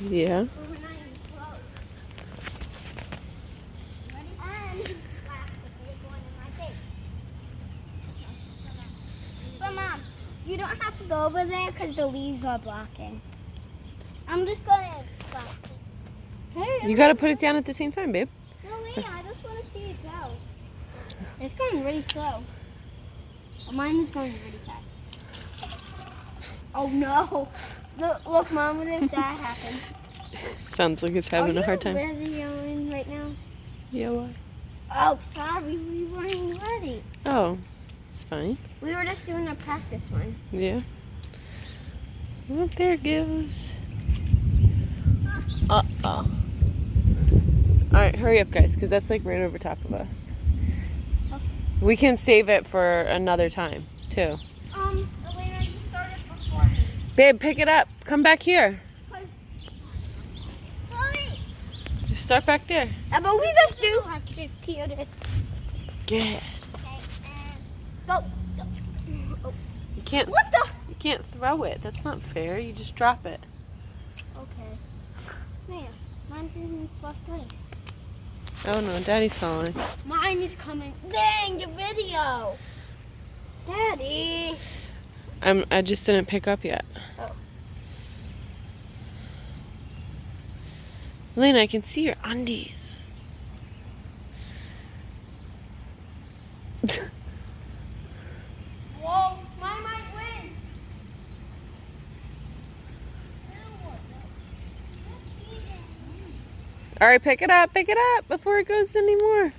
Yeah. But Mom, you don't have to go over there because the leaves are blocking. I'm just going to practice. Hey, You gotta put it down at the same time, babe. no, wait, I just want to see it go. It's going really slow. Mine is going really fast. Oh no! Look, Mom, what if that happens? Sounds like it's having a hard time. Are you videoing right now? Yeah, why? Oh, sorry, we weren't ready. Oh, it's fine. We were just doing a practice one. Yeah. Oh, there it goes. Uh-oh. Alright, hurry up, guys, because that's like right over top of us. Okay. We can save it for another time, too. Elena, you started before me. Babe, pick it up. Come back here. Hurry! Just start back there. But we just do have to peel it. Good. Okay, go. Oh. You can't. What the? You can't throw it. That's not fair. You just drop it. Okay. Man, mine's in first place. Oh no, Daddy's calling. Mine is coming. Dang, the video. Daddy. I just didn't pick up yet. Oh. Elena, I can see your undies. Whoa, mine might win. All right, pick it up before it goes anymore.